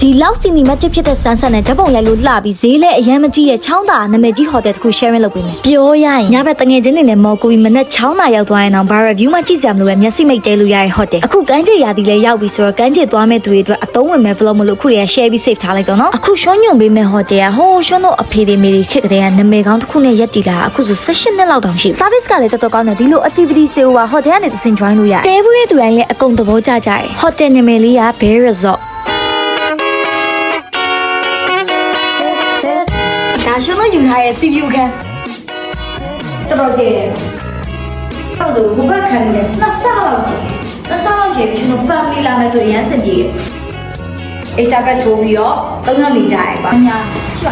ဒီလောက်စီနီမက်တစ်ဖြစ်တဲ့ဆန်းဆက်နဲ့ဓာတ်ပုံရိုက်လို့လှပြီးဈေးလဲအရန်မကြီးရဲ့ချောင်းသာနာမည်ကြီးဟိုတယ်တစ်ခု sharing လုပ်ပေးမယ်ပြောရရင်ညဘက်တငယ်ချင်းတွေနဲ့မော်ကိုပြီးမနက်ချောင်းသာရောက်သွားရင်တော့ bar review မှကြည့်စရာမလိုပဲမျက်စိမိတ်တဲလို့ရရဲ့ဟိုတယ်အခုကမ်းခြေရာသီလဲရောက်ပြီဆိုတော့ကမ်းခြေသွားမဲ့သူတွေအတွက်အသုံးဝင်မဲ့ vlog မလို့အခုတည်းက share ပြီး save ထားလိုက်တော့နော်အခုရှွန်းညွန်ပေးမဲ့ဟိုတယ်ကဟိုးရှွန်းတို့အဖေတွေမေတွေခက်ကတည်းကနာမည်ကောင်းတစ်ခုနဲ့ရက်တည်လာအခုဆို18နှစ်လောက်တောင်ရှိ service ကလည်းတော်တော်ကောင်းတယ်ဒီလို activity တွေဟိုတယ်ကနေသင် join လို့ရတယ်တဲဘူးရဲ့သူတိုင်းလည်းအကုန်သဘောကျကြတယ်ဟိုတယ်နာမည်လေးက Bear Resortဒါရှုံးလို့ယူထားရဲ့ CPU ခန်းတော်တော်ကျယ်တယ်။အဲ့ဒါဟိုဘက်ခန်းနဲ့နှစ်ဆလောက်ကျယ်။နှစ်ဆလောက်ကျယ်ပြီးကျွန်တော် family လာမယ်ဆိုရင်ရမ်းစင်ပြေ။အိတ်စာကထိုးပြီးတော့သုံးယောက်နေကြရဲကွာ။ညာ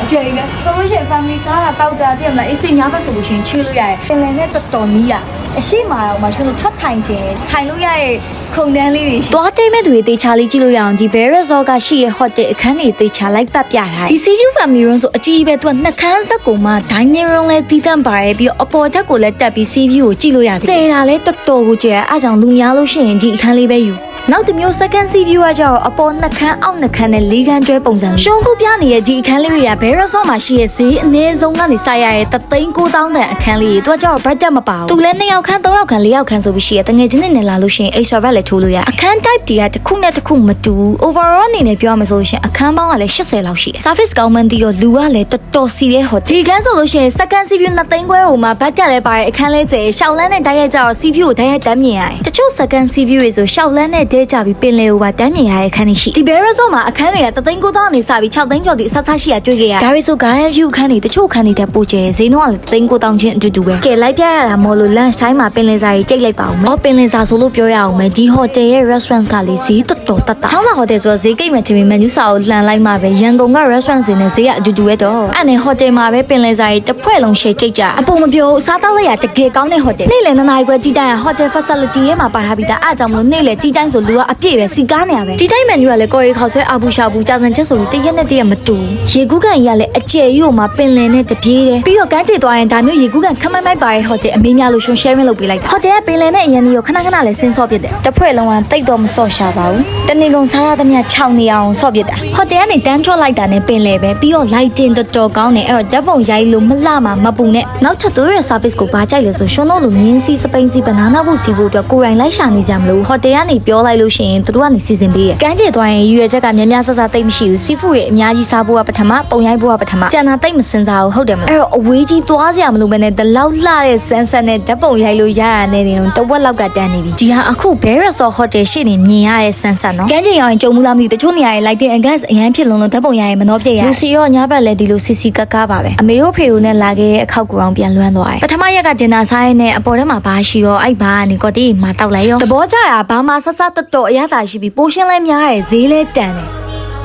ကျယ်ပဲ။ဆိုလို့ရှိရင် family စားတာတောက်တာတည်းမလား။အိတ်စိညာဘက်ဆိုလို့ရှိရင်ချေးလို့ရတယ်။ပင်လယ်နဲ့တော်တော်နီးရ။အရှိမအောင်မှကျွန်တော်ထွက်ထိုင်ခြင်းထိုင်လို့ရရဲ့ခုံတန်းလေးတွေရှိ။သွားတိတ်မဲ့သူတွေတေချာလေးကြည့်လို့ရအောင်ဒီ Bear Resort ကရှိရဲ့ hotel အခန်းတွေတေချာလိုက်ပတ်ပြထားတယ်။ဒီ CPU family room ဆိုအကြီးပဲသူကနှစ်ခန်းစက်ကိုမှ dining room လဲတီးတန့်ပါရဲ့ပြီးတော့အပေါ်ထက်ကိုလည်းတက်ပြီး CPU ကိုကြည့်လို့ရတယ်။ကျေတာလဲတော်တော်ကိုကျေအားကြောင့်လူများလို့ရှိရင်ဒီအခန်းလေးပဲယူနောက်တစ်မျိုး second CPU ကကြောအပေါ်နှစ်ခန်းအောက်နှစ်ခန်းနဲ့လေးခန်းကျွဲပုံစံရှုံးခုပြနေတဲ့ဒီအခန်းလေးတွေက Bear Resort မှာရှိရဲ့ဈေးအနည်းဆုံးကနေစရရဲ့3,900တန်အခန်းလေးတွေသူကကြော budget မပါဘူးသူလည်း2ယောက်ခန်း3ယောက်ခန်း4ယောက်ခန်းဆိုပြီးရှိရဲ့တငယ်ချင်းတွေနဲ့လာလို့ရှိရင် extra bed လည်းထိုးလို့ရအခန်း type တွေကတစ်ခုနဲ့တစ်ခုမတူ overall အနေနဲ့ပြောရမယ်ဆိုလို့ရှိရင်အခန်းပေါင်းကလည်း80လောက်ရှိတယ် service ကောင်းမှန်းတီးရောလူကလည်းတော်တော်စီတဲ့ဟိုဒီခန်းဆိုလို့ရှိရင် second CPU 2သိန်းခွဲဟိုမှာ budget လည်းပါရဲ့အခန်းလေးကျယ်ရှောက်လန်းနဲ့တိုက်ရိုက်ကြတော့ CPU ကိုတိုက်ရိုက်တမ်းမြင်ရတယ်တချို့ second CPU တွေဆိုရှောက်လန်းနဲ့တဲကြပြီးပင်လေဘာတမ်းမြင်ရတဲ့အခန်းရှိဒီ Bear Resort မှာအခန်းတွေက3,900နေစပြီး6သိန်းကျော်ဒီအဆဆရှိရတွေ့ခဲ့ရဒါရီဆို Gaia View အခန်းတွေတချို့အခန်းတွေတက်ပို့ကျဲဈေးနှုန်းကလည်း3,900ချင်းအတူတူပဲကဲလိုက်ပြရတာမော်လို့ lunch time မှာပင်လယ်စာကြီးကြိတ်လိုက်ပါအောင်မယ်ပင်လယ်စာဆိုလို့ပြောရအောင်မယ်ဒီ hotel ရဲ့ restaurant ကလေးဈေးတော်တော်တက်တာချောင်းလာ hotel ဆိုတော့ဈေးကိတ်မဲ့ချင်းမန်နူးစာကိုလှန်လိုက်မှပဲရန်ကုန်က restaurant စင်းနဲ့ဈေးကအတူတူပဲတော့အဲ့နဲ့ hotel မှာပဲပင်လယ်စာကြီးတစ်ဖွဲ့လုံးရှယ်ကြိတ်ကြအပေါ်မပြောအစားတောက်လိုက်ရတကယ်ကောင်းတဲ့ hotel နေ့လယ်2နာရီခွဲတီးတိုင်း hotel facility ရဲ့မှာပါထားပြီးသားအားကြောင့်မလို့နေ့လယ်တီးတိုင်းဆိုလူကအပြည့်ပဲစီကားနေရပဲတီးတိုင်းမန်နူးကလည်းကိုရီခေါက်ဆွဲအပူရှာဘူးကြာစံချက်ဆိုပြီးတရက်နဲ့တရက်မတူရေကူးကန်ကြီးကလည်းအကျယ်ကြီးဟိုမှာပင်လယ်နဲ့တပြေးတယ်ပြီးတော့ကမ်းခြေသွားရင်ဒါမျိုးရေကူးကန်ခမိုင်းမိုက်ပါရဲ့ hotel အမေးများလို့ sharing လုပ်ပေးလိုက်တာ hotel ကပင်လယ်နဲ့အရင်ကြီးကိုခဏခဏလည်းဆင်းဆော့ပြစ်တယ်တစ်ဖွဲ့လုံးကတိတ်တော့မဆော့ရှာပါဘူးတနေ့ကုန်စားရသမျှ6နေအောင်ဆော့ပြစ်တာ hotel ကနေတန်းထွက်လိုက်တာနဲ့ပင်လယ်ပဲပြီးတော့ lighting တော်တော်ကောင်းတယ်အဲ့တော့ဓာတ်ပုံရိုက်လို့မလှမှာမပူနဲ့နောက်ထပ်သူရဲ့ service ကိုဘာကြိုက်လဲဆိုရှွန်းလို့လိုမြင်းစီစပိန်စီဘနာနာဘူးစီဖို့အတွက်ကိုယ်တိုင်လိုက်ရှာနေကြမလို့ hotel ကနေပြောလိုက်လို့ရှိရင်သူတို့ကနေစီစဉ်ပေးရကမ်းခြေသွားရင်ရွေချက်ကများများဆဆတိတ်မရှိဘူးစီဖူရဲ့အများကြီးစားဖို့ကပထမပုံရိုက်ဖို့ကပထမကျန်တာတိတ်မစင်စားဘူးဟုတ်တယ်မလားအဲ့တော့အဝေးကြီးသွားစရာမလိုဘဲနဲ့ဒီလောက်လှတဲ့ဆန်းဆက်နဲ့ဓာတ်ပုံရိုက်လို့ရရတဲ့နေတဝက်လောက်ကတန်းနေပြီဒီဟာအခု Bear Resort Hotel ရှိနေမြင်ရတဲ့ဆန်းဆက်နော်ကမ်းခြေရောက်ရင်ကြုံမှုလားမသိတချို့နေရာတွေ lighting gas အရန်ဖြစ်လုံးလုံးဓာတ်ပုံရိုက်ရင်မနှောပြရလူစီရောညဘက်လည်းဒီလိုစီစီကကပါပဲအမေတို့ဖေတို့နဲ့လာခဲ့တဲ့အခောက်ကူအောင်ပြန်လွှမ်းသွားတယ်ပထမရက်ကဒင်နာဆိုင်နဲ့အပေါ်ထဲမှာဘာရှိရောအဲ့ဘာကနေကော်တီမှာတောက်လိုက်ရောသဘောကျတာဘာမှဆဆတော်တော်အရသာရှိပြီးပိုရှင်းလဲများရဲ့ဈေးလဲတန်တယ်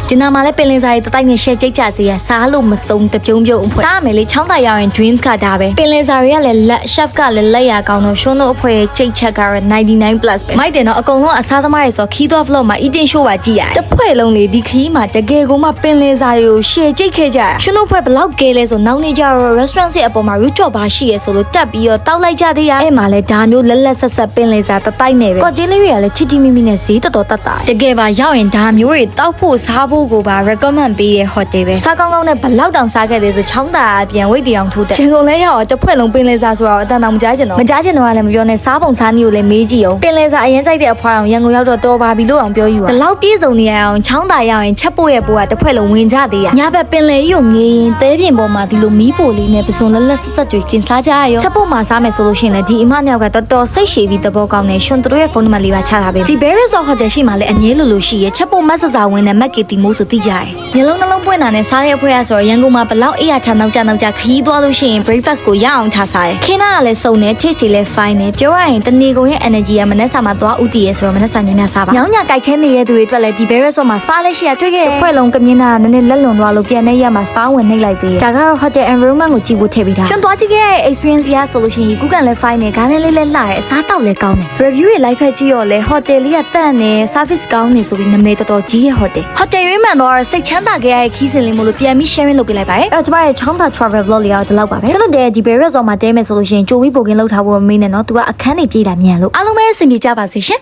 ဒီနာမှာလည်းပင်လင်စာရီတတိုက်နဲ့ရှယ်ကြိတ်ကြသေးရစားလို့မစုံတပြုံးပြုံးအဖွဲစားမယ်လေချောင်းသာရောက်ရင် dreams ကဒါပဲပင်လင်စာရီကလည်းလက် chef ကလည်းလက်ရကောင်းတော့ရှွန်းတို့အဖွဲကြိတ်ချက်ကတော့99 plus ပဲမိုက်တယ်နော်အကုန်လုံးအစားသမားတွေဆိုခီးသွား vlog မှာ eating show ပါကြည့်ရတယ်တစ်ဖွဲ့လုံးလေဒီခီးမှာတကယ်ကိုမှပင်လင်စာရီကိုရှယ်ကြိတ်ခဲ့ကြရရှွန်းတို့ဖွဲ့ဘလောက်ကဲလဲဆိုနောက်နေကြတော့ restaurant စီအပေါ်မှာ rooftop bar ရှိရဲဆိုလို့တက်ပြီးတော့တောက်လိုက်ကြသေးရအဲ့မှာလဲဒါမျိုးလက်လက်ဆက်ဆက်ပင်လင်စာတတိုက်နဲ့ပဲကော်တီလေးတွေကလည်းချီတီမီမီနဲ့ဈေးတော်တော်တက်တာတကယ်ပါရောက်ရင်ဒါမျိုးတွေတောက်ဖို့စားဖို့ကိုပါ recommend ပေးတဲ့ hotel ပဲစားကောင်းကောင်းနဲ့ဘလောက်တောင်စားခဲ့တယ်ဆိုချောင်းသာအပြန်ဝိတ်တရားထိုးတယ်ရှင်ကုန်လဲရောက်တော့တစ်ဖွဲ့လုံးပင်လယ်စာဆိုတော့အတန်တောင်မကြားချင်တော့လည်းမပြောနဲ့စားပုံစားနည်းကိုလည်းမေးကြည့်အောင်ပင်လယ်စာအရင်ကြိုက်တဲ့အဖွားအောင်ရန်ကုန်ရောက်တော့တော်ပါပြီလို့အောင်ပြောယူတာဒီလောက်ပြေဆုံးနေရအောင်ချောင်းသာရောက်ရင်ချက်ပို့ရဲ့ပိုးကတစ်ဖွဲ့လုံးဝင်ကြသေးရညဘက်ပင်လယ်ကြီးကိုငေးရင်သဲပြင်ပေါ်မှာဒီလိုမီးပိုလေးနဲ့ပစုံလက်လက်ဆက်ဆက်ကြွေကင်စားကြရရောချက်ပို့မှာစားမယ်ဆိုလို့ရှိရင်လည်းဒီအမနှစ်ယောက်ကတော်တော်စိတ်ရှည်ပြီးသဘောကောင်းနေရှင်တို့ရဲ့ဖုန်းနံပါတ်လေးပါချထားပေးဒီ Bear Resort Hotel ရှိမှလည်းအငဲလိုရှိရဲ့ချက်ပို့မတ်ဆဆာဝင်နဲ့မက်ကီတီမိုးဆိုသိကြရတယ်မျိုးလုံးနှလုံးပွင့်တာနဲ့စားတဲ့အဖွဲရဆိုတော့ရန်ကုန်မှာဘလောက်အေးရချနောက်ကြခရီးသွားလို့ရှိရင် breakfast ကိုရအောင်ချစားရခင်းနာကလည်းစုံနေ taste တွေလည်း fine နေပြောရရင်တနေကုန်ရဲ့ energy ကမနက်စာမှာသွားဥတီရဲဆိုတော့မနက်စာများများစားပါညောင်းညာကြိုက်ခဲနေတဲ့သူတွေအတွက်လည်းဒီ Bear Resort မှာ spa လည်းရှိရတွေ့ခဲ့တဲ့ဖွဲ့လုံးကမြင်းနာနည်းနည်းလက်လွန်သွားလို့ပြန်နေရမှာ spa ဝင်နှိပ်လိုက်သေးတယ်ဒါကတော့ hotel environment ကိုကြည့်ဖို့ထည့်ပေးတာရှင်သွားကြည့်ခဲ့တဲ့ experience ရဆိုလို့ရှိရင်ကူကန်လည်း fine နေဂါးလေးလည်းလှရဲအစားတောက်လည်းကောင်းတယ် review တွေ live ဖက်ကြည့်ရောလဲ hotel လေးကတန့်နေ service ကောင်းနေဆိုပြီးနာမည်တော်တော်ကြီးရဲ့ hotel ရွေးမှန်တော့စိတ်ချမ်းသာခဲ့ရတဲ့ခီးစဉ်လေးမို့လို့ပြန်ပြီး sharing လုပ်ပေးလိုက်ပါတယ်အဲ့တော့ကျမရဲ့ချောင်းသာ travel vlog လေးကတော့ဒီလောက်ပါပဲကျွန်တော်ဒီ Bear Resort မှာတဲမယ်ဆိုလို့ရှိရင်ကြိုပြီးပိုကင်းလောက်ထားဖို့မမေ့နဲ့နော်သူကအခန်းနေပြေးတာမြန်လို့အားလုံးပဲအဆင်ပြေကြပါစေရှင်